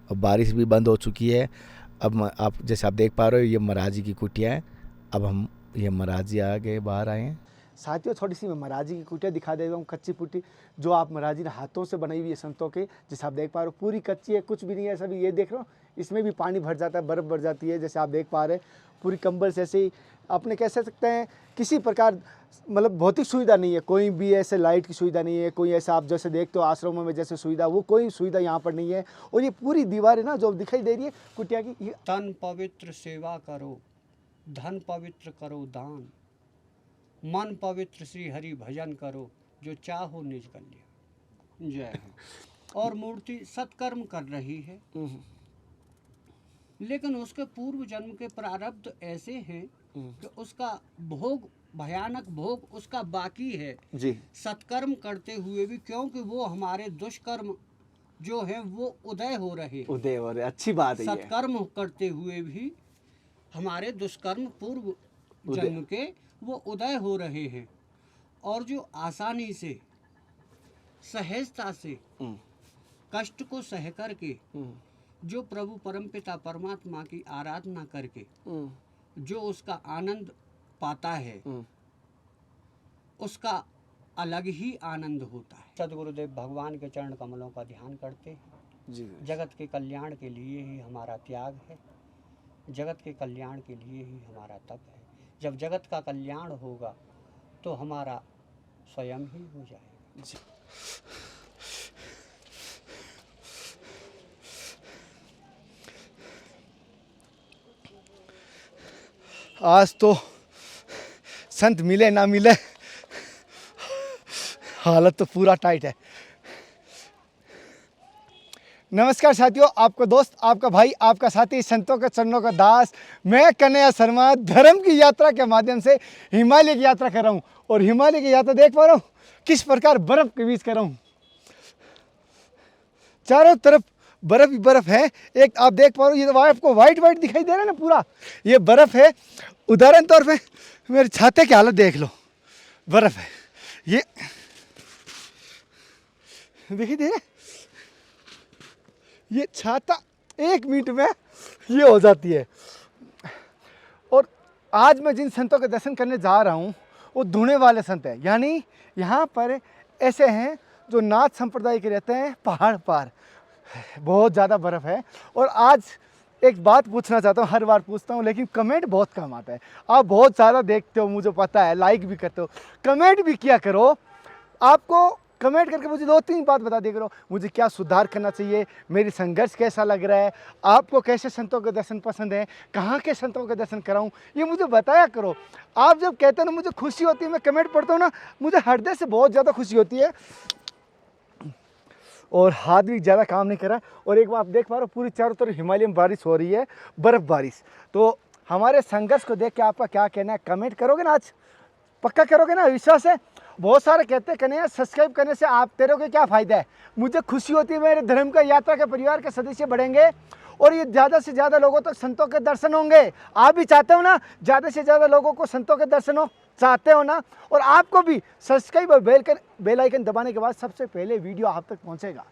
अब बारिश भी बंद हो चुकी है। अब आप जैसे आप देख पा रहे हो ये महाराजी की कुटिया है। अब हम ये महाराजी आगे बाहर आए हैं। साथियों थोड़ी सी मैं महाराजी की कुटिया दिखा देता हूँ, कच्ची पुट्टी जो आप महाराजी ने हाथों से बनाई हुई है संतों के, जैसे आप देख पा रहे हो पूरी कच्ची है, कुछ भी नहीं है। सभी ये देख रहे हो इसमें भी पानी भर जाता है, बर्फ़ भर जाती है, जैसे आप देख पा रहे हैं पूरी कंबल से ऐसे ही अपने कह सकते हैं किसी प्रकार मतलब भौतिक सुविधा नहीं है, कोई भी ऐसे लाइट की सुविधा नहीं है, कोई ऐसा आप जैसे देखते हो आश्रमों में जैसे सुविधा, वो कोई सुविधा यहाँ पर नहीं है। और ये पूरी दीवार है ना जो दिखाई दे रही है कुटिया की, ये तन पवित्र सेवा करो, धन पवित्र करो दान, मन पवित्र श्री हरि भजन करो, जो चाहो निज कल्याण। जय हो। और मूर्ति सत्कर्म कर रही है, लेकिन उसके पूर्व जन्म के प्रारब्ध ऐसे हैं कि उसका भोग, भयानक भोग उसका बाकी है जी सत्कर्म करते हुए भी, क्योंकि वो हमारे दुष्कर्म जो है वो उदय हो रहे, उदय और अच्छी बात है ये। सत्कर्म करते हुए भी हमारे दुष्कर्म पूर्व जन्म के वो उदय हो रहे हैं। और जो आसानी से सहजता से कष्ट को सह करके जो प्रभु परमपिता परमात्मा की आराधना करके जो उसका आनंद पाता है, उसका अलग ही आनंद होता है। सदगुरुदेव भगवान के चरण कमलों का ध्यान करते हैं। जी जगत के कल्याण के लिए ही हमारा त्याग है, जगत के कल्याण के लिए ही हमारा तप है। जब जगत का कल्याण होगा तो हमारा स्वयं ही हो जाएगा। जी आज तो संत मिले ना मिले, हालत तो पूरा टाइट है। नमस्कार साथियों, आपका दोस्त, आपका भाई, आपका साथी, संतों के चरणों का दास, मैं कन्हैया शर्मा धर्म की यात्रा के माध्यम से हिमालय की यात्रा कर रहा हूँ। और हिमालय की यात्रा देख पा रहा हूँ किस प्रकार बर्फ के बीच कर रहा हूँ। चारों तरफ बर्फ ही बर्फ है। एक आप देख पा रहे हो, ये तो आपको वाइट वाइट दिखाई दे रहा है ना, पूरा ये बर्फ है। उदाहरण तौर पे मेरे छाते की हालत देख लो, बर्फ है ये, दिखाई दे रहा है। ये छाता 1 मिनट में ये हो जाती है। और आज मैं जिन संतों के दर्शन करने जा रहा हूँ वो धुने वाले संत हैं, यानी यहाँ पर ऐसे हैं जो नाथ संप्रदाय के रहते हैं। पहाड़ पार बहुत ज़्यादा बर्फ़ है। और आज एक बात पूछना चाहता हूँ, हर बार पूछता हूँ लेकिन कमेंट बहुत कम आता है। आप बहुत ज़्यादा देखते हो, मुझे पता है, लाइक भी करते हो, कमेंट भी किया करो। आपको कमेंट करके मुझे 2-3 बात बता दिया करो, मुझे क्या सुधार करना चाहिए, मेरी संघर्ष कैसा लग रहा है, आपको कैसे संतों के दर्शन पसंद है, कहाँ के संतों के दर्शन कराऊं, ये मुझे बताया करो। आप जब कहते हो ना मुझे खुशी होती है, मैं कमेंट पढ़ता हूँ ना, मुझे हृदय से बहुत ज़्यादा खुशी होती है। और हाथ भी ज़्यादा काम नहीं कर रहा। और एक बार आप देख पा रहे हो पूरी चारों तरफ हिमालय में बारिश हो रही है, बर्फ़ बारिश। तो हमारे संघर्ष को देख के आपका क्या कहना है, कमेंट करोगे ना, आज पक्का करोगे ना, विश्वास है। बहुत सारे कहते हैं कन्हैया सब्सक्राइब करने से आप तेरे को क्या फ़ायदा है। मुझे खुशी होती है, मेरे धर्म का यात्रा के परिवार के सदस्य बढ़ेंगे और ये ज़्यादा से ज़्यादा लोगों तक संतों के दर्शन होंगे। आप भी चाहते हो ना ज़्यादा से ज़्यादा लोगों को संतों के दर्शन हो, चाहते हो ना। और आपको भी सब्सक्राइब और बेल आइकन दबाने के बाद सबसे पहले वीडियो आप तक पहुँचेगा।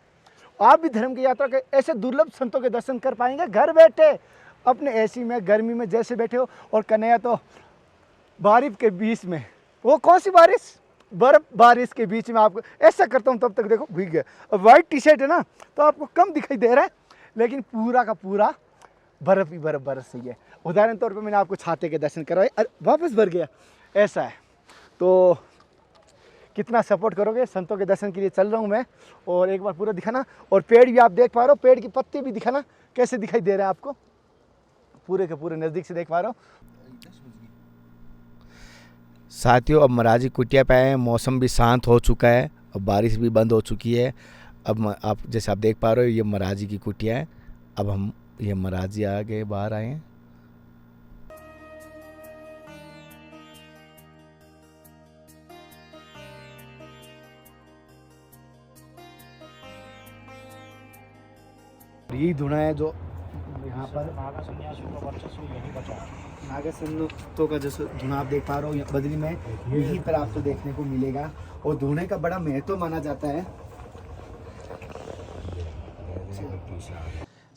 आप भी धर्म की यात्रा के ऐसे दुर्लभ संतों के दर्शन कर पाएंगे घर बैठे, अपने एसी में, गर्मी में जैसे बैठे हो। और कन्हैया तो बारिश के बीच में, वो कौन सी बारिश, बर्फ बारिश के बीच में आपको ऐसा करता हूँ तब तक देखो भीग गया। अब वाइट टी शर्ट है ना तो आपको कम दिखाई दे रहा है, लेकिन पूरा का पूरा बर्फ ही बर्फ बरस रही है। उदाहरण तौर पे मैंने आपको छाते के दर्शन करवाए, अरे वापस भर गया, ऐसा है। तो कितना सपोर्ट करोगे, संतों के दर्शन के लिए चल रहा हूँ मैं। और एक बार पूरा दिखाना। और पेड़ भी आप देख पा रहे हो, पेड़ की पत्ती भी दिखाना कैसे दिखाई दे रहा है आपको, पूरे के पूरे नज़दीक से देख पा रहे हो। साथियों अब महाराजी कुटिया पे आए हैं, मौसम भी शांत हो चुका है, अब बारिश भी बंद हो चुकी है। अब आप जैसे आप देख पा रहे हो ये महाराजी की कुटिया है। अब हम ये महाराजी आगे बाहर आए हैं। यही धुना है जो यहाँ पर नागा सन्यासियों का वर्चस्व यही बचा है। नागा संतों का जैसे धुना आप देख पा रहे हो बद्री में, यहीं पर आपको देखने को मिलेगा। और धुने का बड़ा महत्व माना जाता है।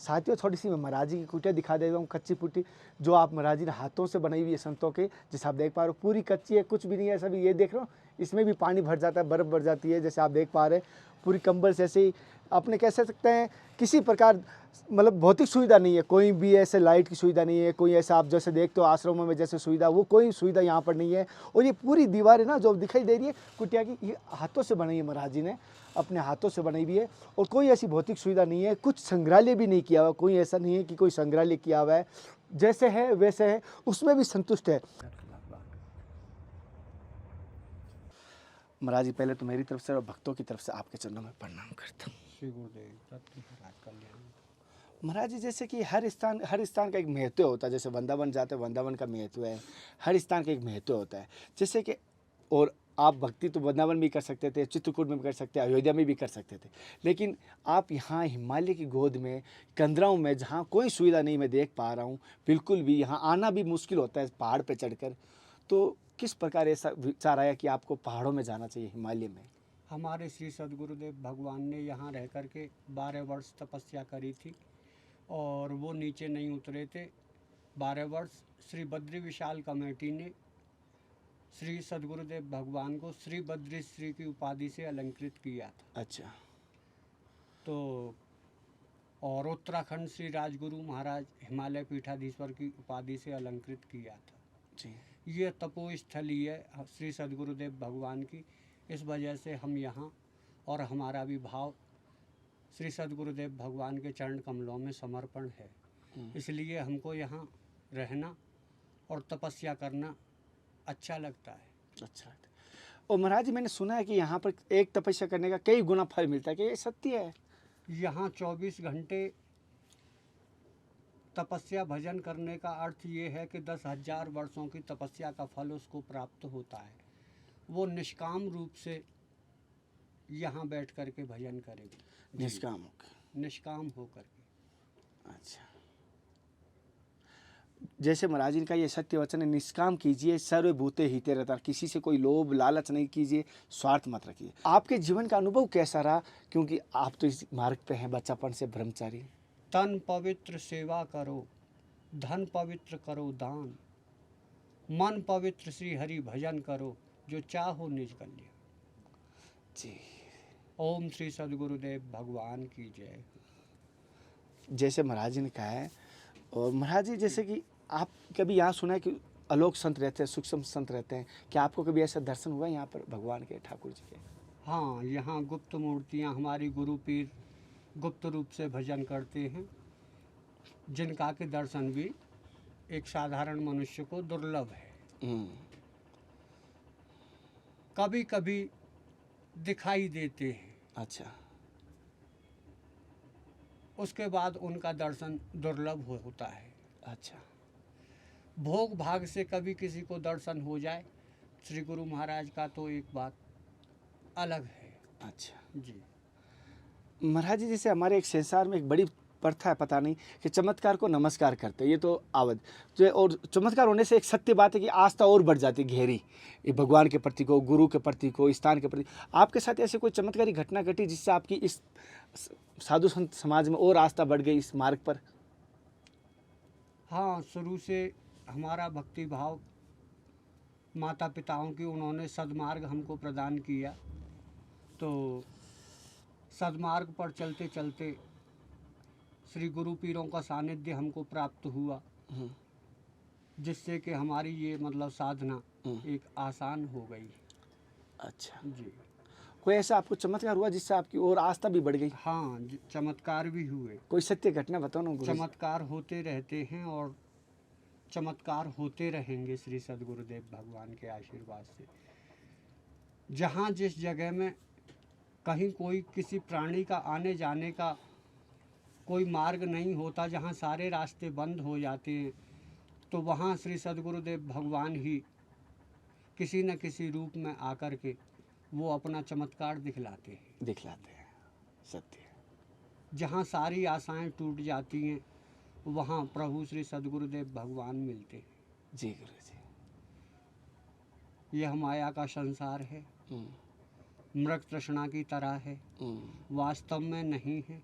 साथियों थोड़ी सी मैं महाराज जी की कुटिया दिखा देता हूँ, कच्ची पुट्टी जो आप महाराज जी ने हाथों से बनाई हुई है संतों के, जैसे आप देख पा रहे हो पूरी कच्ची है, कुछ भी नहीं है। सभी ये देख रहे हो, इसमें भी पानी भर जाता है, बर्फ़ भर जाती है, जैसे आप देख पा रहे हैं। पूरी कंबल से ऐसे ही अपने कह सकते हैं किसी प्रकार मतलब भौतिक सुविधा नहीं है, कोई भी ऐसे लाइट की सुविधा नहीं है, कोई ऐसा आप जैसे देखते हो आश्रमों में जैसे सुविधा, वो कोई सुविधा यहाँ पर नहीं है। और ये पूरी दीवारें ना जो दिखाई दे रही है कुटिया की, ये हाथों से बनाई है, महाराज जी ने अपने हाथों से बनाई हुई है। और कोई ऐसी भौतिक सुविधा नहीं है, कुछ संग्रहालय भी नहीं किया हुआ, कोई ऐसा नहीं है कि कोई संग्रहालय किया हुआ है, जैसे है वैसे है, उसमें भी संतुष्ट है। महाराज जी पहले तो मेरी तरफ से और भक्तों की तरफ से आपके चरणों में प्रणाम करता हूँ। श्री गुरुदेव दत्त महाराज कल्याण। महाराज जी जैसे कि हर स्थान का एक महत्व होता है, जैसे वृंदावन जाते हैं वृंदावन का महत्व है, हर स्थान का एक महत्व होता है। जैसे कि और आप भक्ति तो वृंदावन भी कर सकते थे, चित्रकूट में भी कर सकते, अयोध्या में भी कर सकते थे, लेकिन आप यहाँ हिमालय की गोद में कंदराओं में जहाँ कोई सुविधा नहीं मैं देख पा रहा हूँ, बिल्कुल भी यहाँ आना भी मुश्किल होता है पहाड़ पर चढ़कर। तो किस प्रकार ऐसा विचार आया कि आपको पहाड़ों में जाना चाहिए, हिमालय में? हमारे श्री सदगुरुदेव भगवान ने यहाँ रह कर के 12 वर्ष तपस्या करी थी और वो नीचे नहीं उतरे थे। 12 वर्ष श्री बद्री विशाल कमेटी ने श्री सदगुरुदेव भगवान को श्री बद्री श्री की उपाधि से अलंकृत किया था। अच्छा। तो और उत्तराखंड श्री राजगुरु महाराज हिमालय पीठाधीश्वर की उपाधि से अलंकृत किया था जी। ये तपोस्थली है श्री सदगुरुदेव भगवान की। इस वजह से हम यहाँ और हमारा भी भाव श्री सदगुरुदेव भगवान के चरण कमलों में समर्पण है, इसलिए हमको यहाँ रहना और तपस्या करना अच्छा लगता है। अच्छा। और महाराज जी मैंने सुना है कि यहाँ पर एक तपस्या करने का कई गुना फल मिलता है, क्या ये सत्य है? यहाँ 24 घंटे तपस्या भजन करने का अर्थ ये है कि 10,000 वर्षों की तपस्या का फल उसको प्राप्त होता है। वो निष्काम रूप से यहाँ बैठ कर के भजन करेगी, निष्काम होकर। निष्काम होकर के। अच्छा। जैसे महाराज जी का ये सत्य वचन है, निष्काम कीजिए, सर्वभूते हिते रहता, किसी से कोई लोभ लालच नहीं कीजिए, स्वार्थ मत रखिए। आपके जीवन का अनुभव कैसा रहा, क्योंकि आप तो इस मार्ग पे हैं बच्चापन से ब्रह्मचारी? तन पवित्र सेवा करो, धन पवित्र करो दान, मन पवित्र श्री हरि भजन करो, जो चाहो निज कल्याण। जी। ओम श्री सदगुरुदेव भगवान की जय। जैसे महाराज जी ने कहा है, और महाराज जी जैसे कि आप कभी यहाँ सुना है कि अलोक संत रहते हैं, सूक्ष्म संत रहते हैं, क्या आपको कभी ऐसा दर्शन हुआ यहाँ पर भगवान के, ठाकुर जी के? हाँ, यहाँ गुप्त मूर्तियाँ हमारी गुरु पीर गुप्त रूप से भजन करते हैं, जिनका के दर्शन भी एक साधारण मनुष्य को दुर्लभ है। कभी कभी दिखाई देते हैं, अच्छा। उसके बाद उनका दर्शन दुर्लभ होता है। अच्छा। भोग भाग से कभी किसी को दर्शन हो जाए, श्री गुरु महाराज का तो एक बात अलग है। अच्छा जी। महाराज जी जैसे हमारे एक संसार में एक बड़ी प्रथा है, पता नहीं, कि चमत्कार को नमस्कार करते हैं, ये तो आवद जो, और चमत्कार होने से एक सत्य बात है कि आस्था और बढ़ जाती है गहरी, ये भगवान के प्रति को, गुरु के प्रति को, स्थान के प्रति। आपके साथ ऐसे कोई चमत्कारी घटना घटी जिससे आपकी इस साधु संत समाज में और आस्था बढ़ गई इस मार्ग पर? हाँ, शुरू से हमारा भक्ति भाव माता पिताओं की, उन्होंने सदमार्ग हमको प्रदान किया, तो सदमार्ग पर चलते चलते श्री गुरु पीरों का सानिध्य हमको प्राप्त हुआ, जिससे कि हमारी ये मतलब साधना एक आसान हो गई। अच्छा जी। कोई ऐसा आपको चमत्कार हुआ जिससे आपकी और आस्था भी बढ़ गई? हाँ, चमत्कार भी हुए। कोई सत्य घटना बताओ ना गुरु। चमत्कार होते रहते हैं और चमत्कार होते रहेंगे श्री सदगुरुदेव भगवान के आशीर्वाद से। जहाँ जिस जगह में कहीं कोई किसी प्राणी का आने जाने का कोई मार्ग नहीं होता, जहाँ सारे रास्ते बंद हो जाते हैं, तो वहाँ श्री सदगुरुदेव भगवान ही किसी न किसी रूप में आकर के वो अपना चमत्कार दिखलाते हैं। सत्य। जहाँ सारी आशाएं टूट जाती हैं, वहाँ प्रभु श्री सदगुरुदेव भगवान मिलते हैं। जी गुरु जी। यह माया का संसार है, मृग तृष्णा की तरह है, वास्तव में नहीं है।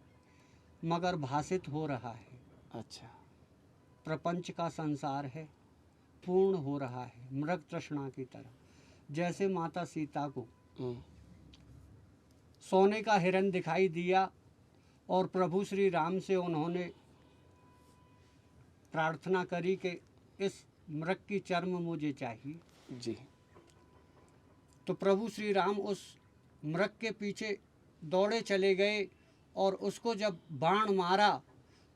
मगर भासित हो रहा है। अच्छा। प्रपंच का संसार है, पूर्ण हो रहा है मृग तृष्णा की तरह। जैसे माता सीता को सोने का हिरन दिखाई दिया और प्रभु श्री राम से उन्होंने प्रार्थना करी कि इस मृग की चर्म मुझे चाहिए, जी। तो प्रभु श्री राम उस मृग के पीछे दौड़े चले गए और उसको जब बाण मारा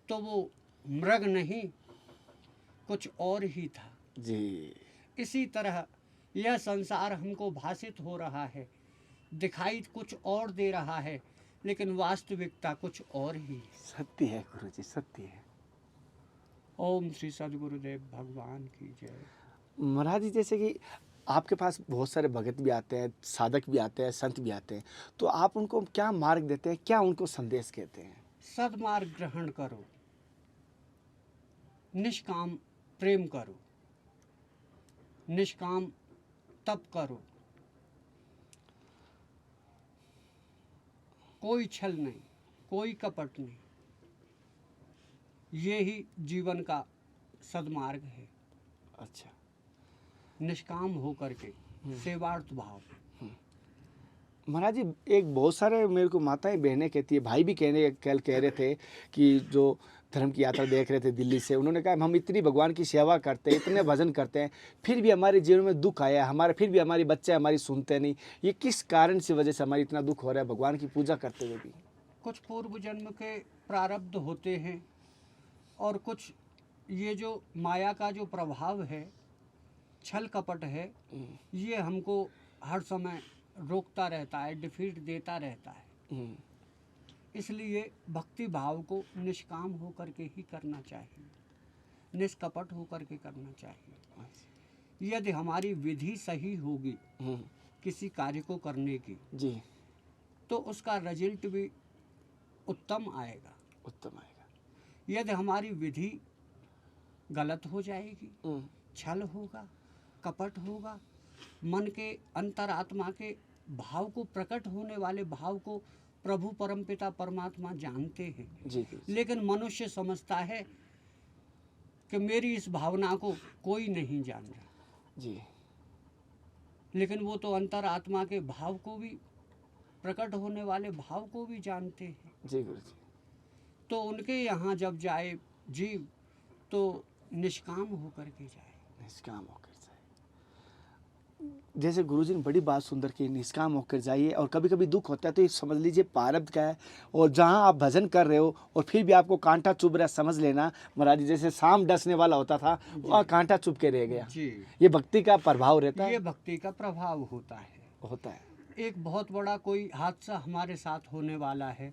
तो वो मृग नहीं कुछ और ही था। जी। इसी तरह यह संसार हमको भासित हो रहा है, दिखाई कुछ और दे रहा है, लेकिन वास्तविकता कुछ और ही है। सत्य है गुरुजी, सत्य है। ओम श्री सद्गुरुदेव भगवान की जय। महाराज जी, जैसे कि आपके पास बहुत सारे भगत भी आते हैं, साधक भी आते हैं, संत भी आते हैं, तो आप उनको क्या मार्ग देते हैं, क्या उनको संदेश कहते हैं? सद्मार्ग ग्रहण करो, निष्काम प्रेम करो, निष्काम तप करो, कोई छल नहीं, कोई कपट नहीं। ये ही जीवन का सद्मार्ग है। अच्छा। निष्काम होकर के सेवार्थ भाव। महाराज जी, एक बहुत सारे मेरे को माताएं बहनें कहती है, भाई भी कल कह रहे थे कि जो धर्म की यात्रा देख रहे थे दिल्ली से, उन्होंने कहा हम इतनी भगवान की सेवा करते हैं, इतने भजन करते हैं, फिर भी हमारे जीवन में दुख आया, फिर भी हमारे बच्चे हमारी सुनते नहीं। ये किस कारण से वजह से हमारी इतना दुख हो रहा है भगवान की पूजा करते हुए भी? कुछ पूर्व जन्म के प्रारब्ध होते हैं और कुछ ये जो माया का जो प्रभाव है, छल कपट है, ये हमको हर समय रोकता रहता है, डिफीट देता रहता है। इसलिए भक्ति भाव को निष्काम होकर के ही करना चाहिए, निष्कपट होकर के करना चाहिए। यदि हमारी विधि सही होगी किसी कार्य को करने की जी, तो उसका रिजल्ट भी उत्तम आएगा। उत्तम आएगा। यदि हमारी विधि गलत हो जाएगी, छल होगा, कपट होगा, मन के अंतरात्मा के भाव को, प्रकट होने वाले भाव को प्रभु परमपिता परमात्मा जानते हैं। जी। लेकिन मनुष्य समझता है कि मेरी इस भावना को कोई नहीं जान रहा। जी। लेकिन वो तो अंतरात्मा के भाव को भी, प्रकट होने वाले भाव को भी जानते हैं। जी गुरु जी। तो उनके यहाँ जब जाए जीव तो निष्काम होकर के जाए। निष्काम होकर जाए। जैसे गुरुजी ने बड़ी बात सुंदर की, निष्काम होकर जाइए। और कभी कभी दुख होता है तो ये समझ लीजिए प्रारब्ध का है, और जहाँ आप भजन कर रहे हो और फिर भी आपको कांटा चुभ रहा है, समझ लेना महाराज जी, जैसे शाम डसने वाला होता था वहाँ कांटा चुभ के रह गया। जी, ये भक्ति का प्रभाव रहता है। ये भक्ति का प्रभाव होता है। एक बहुत बड़ा कोई हादसा हमारे साथ होने वाला है,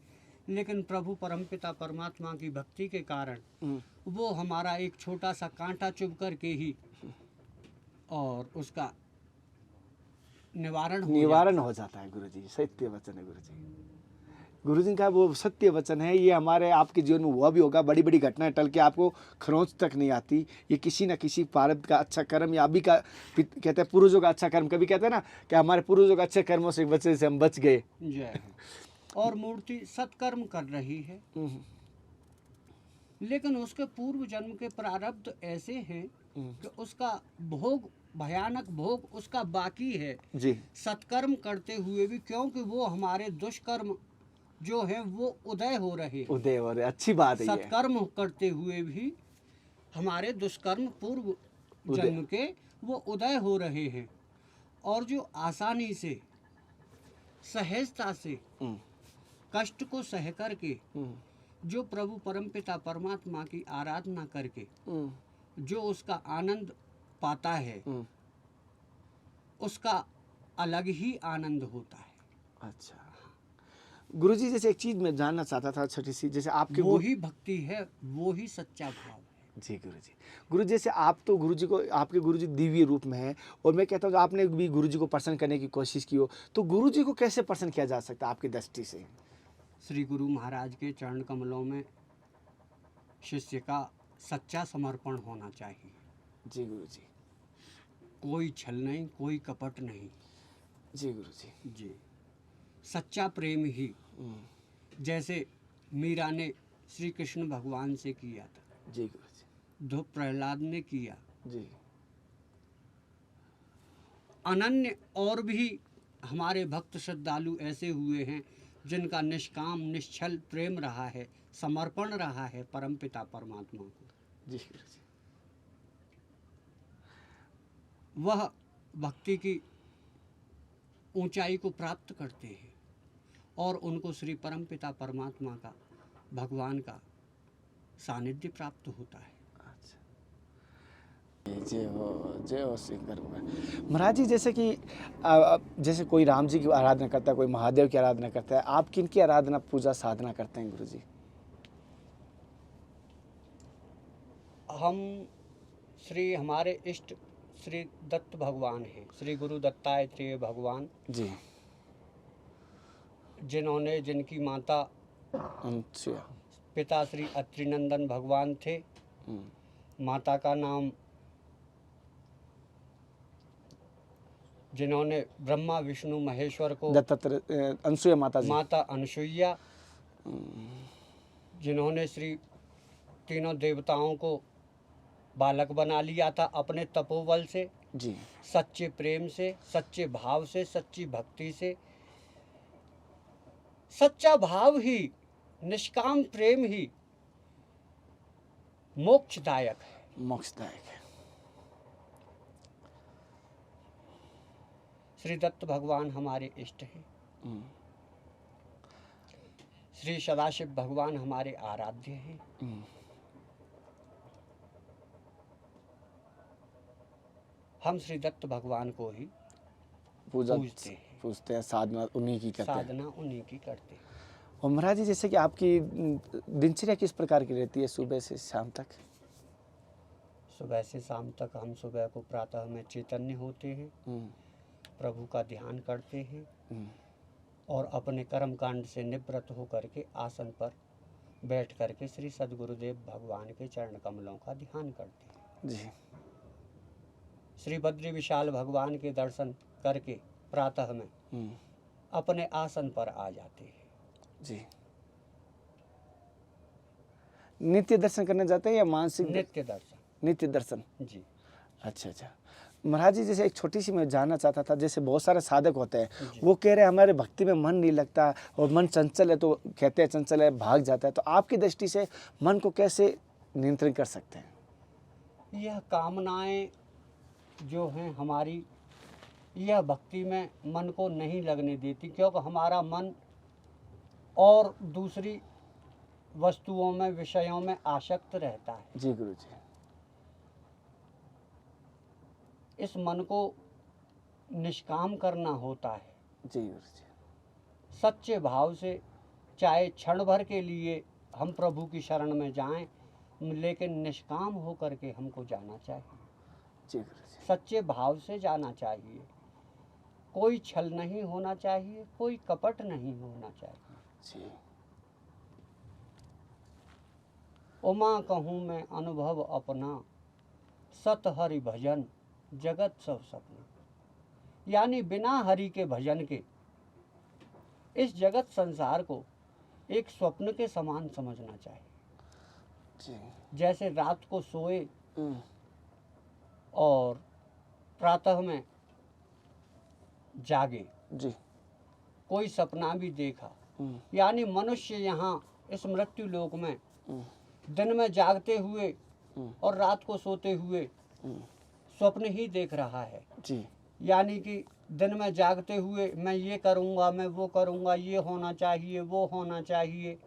लेकिन प्रभु परमपिता परमात्मा की भक्ति के कारण वो हमारा एक छोटा सा कांटा चुभ करके ही और उसका निवारण हो जाता है। गुरुजी सत्य वचन है। गुरुजी का वो सत्य वचन है। ये हमारे आपके जीवन में हुआ भी होगा। बड़ी बड़ी घटनाएं टल के आपको खरोंच तक नहीं आती। ये किसी न किसी प्रारब्ध का अच्छा कर्म, या अभी का कहते हैं पूर्वजों का अच्छा कर्म। कभी कहते हैं ना कि हमारे पूर्वजों का अच्छे कर्मों से वजह से हम बच गए। जय हो। और मूर्ति सत्कर्म कर रही है, लेकिन उसके पूर्व जन्म के प्रारब्ध ऐसे हैं कि उसका भोग, भयानक भोग उसका बाकी है जी। सत्कर्म करते हुए भी, क्योंकि वो हमारे दुष्कर्म जो है वो उदय हो रहे हैं। उदय हो रहे, अच्छी बात है। सत्कर्म करते हुए भी हमारे दुष्कर्म पूर्व जन्म के वो उदय हो रहे हैं, और जो आसानी से, सहजता से कष्ट को सह करके जो प्रभु परमपिता परमात्मा की आराधना करके जो उसका आनंद पाता है, उसका अलग ही आनंद होता है। अच्छा गुरुजी, जैसे एक चीज मैं जानना चाहता था छोटी सी, जैसे आपके वो ही भक्ति है, वो ही सच्चा भाव है। जी गुरुजी। गुरु जैसे आप तो गुरुजी को, आपके गुरुजी दिव्य रूप में है, और मैं कहता हूँ आपने भी गुरुजी को प्रसन्न करने की कोशिश की हो, तो गुरुजी को कैसे प्रसन्न किया जा सकता है आपकी दृष्टि से? श्री गुरु महाराज के चरण कमलों में शिष्य का सच्चा समर्पण होना चाहिए। जी गुरुजी। कोई छल नहीं, कोई कपट नहीं। जी गुरुजी। जी, सच्चा प्रेम ही। जैसे मीरा ने श्री कृष्ण भगवान से किया था, जी गुरु जी। ध्रुव प्रहलाद ने किया। जी अनन्य और भी हमारे भक्त श्रद्धालु ऐसे हुए हैं जिनका निष्काम निश्चल प्रेम रहा है, समर्पण रहा है परमपिता परमात्मा को। जी गुरु जी। वह भक्ति की ऊंचाई को प्राप्त करते हैं और उनको श्री परमपिता परमात्मा का, भगवान का सानिध्य प्राप्त होता है। जय हो श्री भगवान। महाराज जी, जैसे कि जैसे कोई राम जी की आराधना करता है, कोई महादेव की आराधना करता है, आप किन की आराधना पूजा साधना करते हैं गुरु जी? हम हमारे इष्ट श्री दत्त भगवान हैं, श्री गुरु दत्तात्रेय भगवान जी। जिन्होंने, जिनकी माता अच्छा। पिता श्री अत्रिनंदन भगवान थे, माता का नाम, जिन्होंने ब्रह्मा विष्णु महेश्वर को, दत्तात्रेय अनसुया माता जी, माता अनसुईया, जिन्होंने श्री तीनों देवताओं को बालक बना लिया था अपने तपोबल से, जी सच्चे प्रेम से, सच्चे भाव से, सच्ची भक्ति से। सच्चा भाव ही, निष्काम प्रेम ही मोक्षदायक है। मोक्षदायक है। श्री दत्त भगवान हमारे इष्ट हैं। श्री सदाशिव भगवान हमारे आराध्य हैं। हम श्री दत्त भगवान को ही पूजते हैं, साधना उन्हीं की करते हैं। साधना उन्हीं की करते हैं। और महाराज जी, जैसे कि आपकी दिनचर्या किस प्रकार की रहती है सुबह से शाम तक? सुबह से शाम तक हम सुबह को प्रातः में चैतन्य होते हैं, प्रभु का ध्यान करते हैं और अपने कर्म कांड से निवृत्त होकर के आसन पर बैठ करके श्री सद्गुरुदेव भगवान के चरण कमलों का ध्यान करते हैं। जी। श्री बद्री विशाल भगवान के दर्शन करके प्रातः में अपने आसन पर आ जाते हैं। जी। नित्य दर्शन करने जाते हैं या मानसिक? नित्य दर्शन। नित्य दर्शन, जी। अच्छा अच्छा। महाराज जी, जैसे एक छोटी सी मैं जानना चाहता था, जैसे बहुत सारे साधक होते हैं, वो कह रहे हैं हमारे भक्ति में मन नहीं लगता और मन चंचल है, तो कहते हैं चंचल है, भाग जाता है। तो आपकी दृष्टि से मन को कैसे नियंत्रण कर सकते हैं? यह कामनाएं जो हैं हमारी, यह भक्ति में मन को नहीं लगने देती, क्योंकि हमारा मन और दूसरी वस्तुओं में, विषयों में आसक्त रहता है। जी गुरु जी। इस मन को निष्काम करना होता है। जी गुरु जी। सच्चे भाव से, चाहे क्षण भर के लिए हम प्रभु की शरण में जाएं, लेकिन निष्काम होकर के हमको जाना चाहिए। जी गुरु जी। सच्चे भाव से जाना चाहिए। कोई छल नहीं होना चाहिए, कोई कपट नहीं होना चाहिए। जी। उमा कहूँ मैं अनुभव अपना, सत हरि भजन जगत सब सपना। यानी बिना हरि के भजन के इस जगत संसार को एक स्वप्न के समान समझना चाहिए। जी। जैसे रात को सोए और प्रातः में जागे, जी। कोई सपना भी देखा, यानी मनुष्य यहाँ इस मृत्यु लोक में दिन में जागते हुए और रात को सोते हुए स्वप्न ही देख रहा है। जी। यानी कि दिन में जागते हुए मैं ये करूँगा, मैं वो करूँगा, ये होना चाहिए, वो होना चाहिए,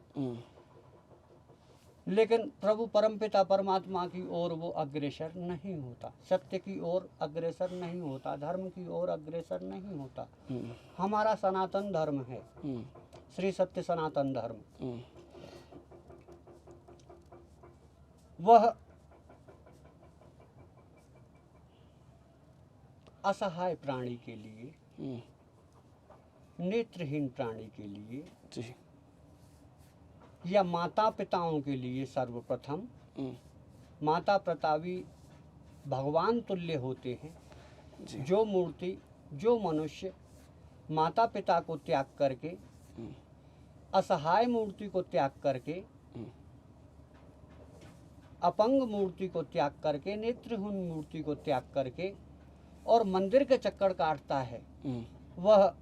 लेकिन प्रभु परमपिता परमात्मा की ओर वो अग्रसर नहीं होता, सत्य की ओर अग्रसर नहीं होता, धर्म की ओर अग्रसर नहीं होता। हमारा सनातन धर्म है, श्री सत्य सनातन धर्म, वह असहाय प्राणी के लिए, नेत्रहीन प्राणी के लिए, जी। या माता पिताओं के लिए सर्वप्रथम माता पितावी भगवान तुल्य होते हैं। जी। जो मूर्ति, जो मनुष्य माता पिता को त्याग करके, असहाय मूर्ति को त्याग करके अपंग मूर्ति को त्याग करके, नेत्रहीन मूर्ति को त्याग करके और मंदिर के चक्कर काटता है, वह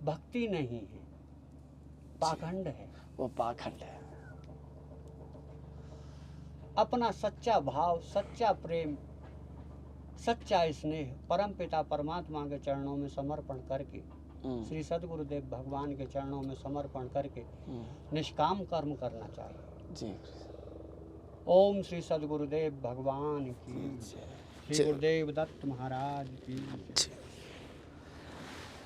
भक्ति नहीं है, पाखंड है। वो पाखंड है। अपना सच्चा भाव, सच्चा प्रेम, सच्चा स्नेह परम पिता परमात्मा के चरणों में समर्पण करके, श्री सद्गुरुदेव भगवान के चरणों में समर्पण करके निष्काम कर्म करना चाहिए जी। ओम श्री सद्गुरुदेव भगवान की, श्री गुरुदेव दत्त महाराज की।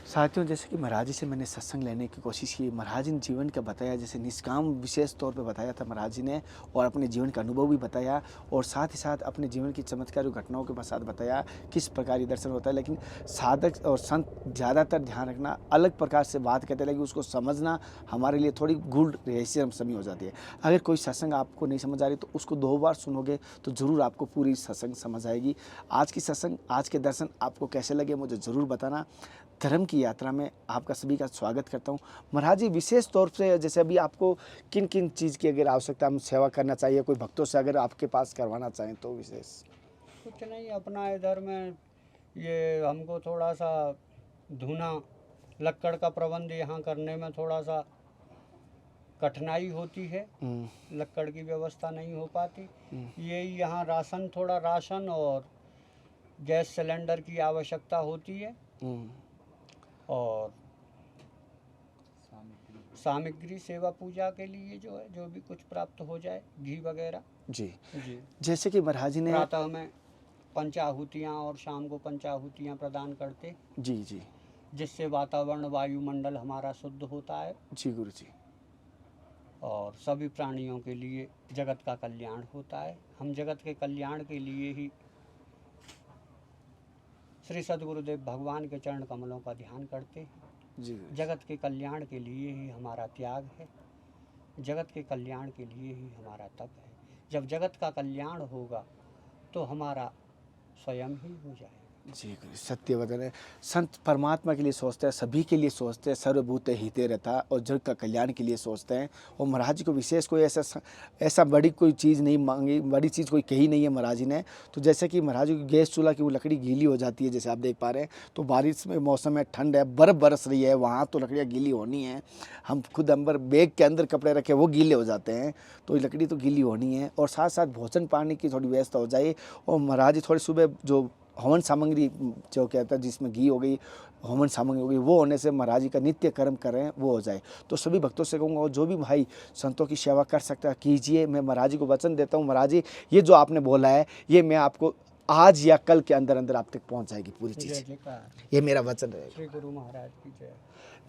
साथियों, जैसे कि महाराज जी से मैंने सत्संग लेने की कोशिश की, महाराज जी ने जीवन का बताया, जैसे निष्काम विशेष तौर पे बताया था महाराज जी ने, और अपने जीवन का अनुभव भी बताया, और साथ ही साथ अपने जीवन की चमत्कार घटनाओं के साथ बताया किस प्रकार ये दर्शन होता है। लेकिन साधक और संत ज़्यादातर ध्यान रखना, अलग प्रकार से बात कहते हैं, लेकिन उसको समझना हमारे लिए थोड़ी गूढ़ रहस्यमयी हो जाती है। अगर कोई सत्संग आपको नहीं समझ आ रही तो उसको 2 बार सुनोगे तो ज़रूर आपको पूरी सत्संग समझ आएगी। आज की सत्संग, आज के दर्शन आपको कैसे लगे मुझे ज़रूर बताना। धर्म की यात्रा में आपका सभी का स्वागत करता हूँ। महाराज जी, विशेष तौर से जैसे अभी आपको किन किन चीज़ की अगर आवश्यकता, हम सेवा करना चाहिए, कोई भक्तों से अगर आपके पास करवाना चाहें तो विशेष? कुछ नहीं, अपना इधर में ये हमको थोड़ा सा धुना लक्कड़ का प्रबंध यहाँ करने में थोड़ा सा कठिनाई होती है, लक्कड़ की व्यवस्था नहीं हो पाती। ये यहाँ राशन, थोड़ा राशन और गैस सिलेंडर की आवश्यकता होती है, और सामग्री सेवा पूजा के लिए जो है, जो भी कुछ प्राप्त हो जाए, घी वगैरह। जी। जी, जैसे कि महाराज जी ने प्रातः में पंचाहुतियाँ और शाम को पंचाहुतियाँ प्रदान करते, जी जी जिससे वातावरण, वायुमंडल हमारा शुद्ध होता है जी गुरु जी। और सभी प्राणियों के लिए जगत का कल्याण होता है। हम जगत के कल्याण के लिए ही श्री सद्गुरुदेव भगवान के चरण कमलों का ध्यान करते हैं। जी जगत के कल्याण के लिए ही हमारा त्याग है, जगत के कल्याण के लिए ही हमारा तप है। जब जगत का कल्याण होगा तो हमारा स्वयं ही हो जाएगा। जी गुरु, सत्य वचन है। संत परमात्मा के लिए सोचते हैं, सभी के लिए सोचते हैं, सर्वभूत हिते रहता, और जग का कल्याण के लिए सोचते हैं। और महाराज जी को विशेष कोई ऐसा बड़ी कोई चीज़ नहीं मांगी, बड़ी चीज़ कोई कही नहीं है महाराज जी ने। तो जैसे कि महाराज जी की गैस चूल्हा की वो लकड़ी गीली हो जाती है, जैसे आप देख पा रहे हैं, तो बारिश में मौसम है, ठंड है, बर्फ़ बरस रही है, वहाँ तो लकड़ियाँ गीली होनी है। हम खुद अंदर बैग के अंदर कपड़े रखे वो गीले हो जाते हैं, तो ये लकड़ी तो गीली होनी है। और साथ साथ भोजन पानी की थोड़ी व्यवस्था हो जाए। और महाराज जी थोड़ी सुबह जो हवन सामग्री जो कहता है, जिसमें घी हो गई, हवन सामग्री हो गई, वो होने से महाराज जी का नित्य कर्म करें वो हो जाए। तो सभी भक्तों से कहूँगा, और जो भी भाई संतों की सेवा कर सकता है कीजिए। मैं महाराज जी को वचन देता हूँ, महाराज जी ये जो आपने बोला है, ये मैं आपको आज या कल के अंदर अंदर आप तक पहुँच जाएगी पूरी चीज़। जय जयकार, ये मेरा वचन रहेगा। श्री गुरु महाराज की जय।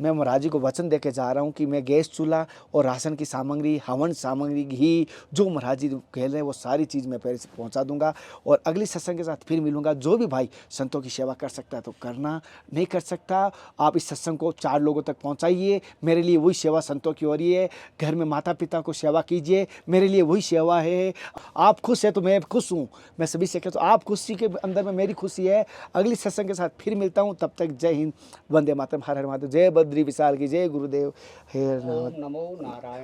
मैं महाराज जी को वचन देके जा रहा हूँ कि मैं गैस चूल्हा और राशन की सामग्री, हवन सामग्री, घी, जो महाराज जी कह रहे हैं वो सारी चीज़ मैं पहले से पहुँचा दूंगा। और अगली सत्संग के साथ फिर मिलूंगा। जो भी भाई संतों की सेवा कर सकता है तो करना, नहीं कर सकता आप इस सत्संग को 4 लोगों तक पहुँचाइए। मेरे लिए वही सेवा संतों की हो रही है। घर में माता पिता को सेवा कीजिए, मेरे लिए वही सेवा है। आप खुश है तो मैं खुश हूँ। मैं सभी से कहता हूँ, आप खुशी के अंदर में मेरी खुशी है। अगली सत्संग के साथ फिर मिलता हूँ। तब तक जय हिंद, वंदे मातरम, हर हर महादेव, जय बद्री विशाल की, जय गुरुदेव, हे ओम नमो नारायण।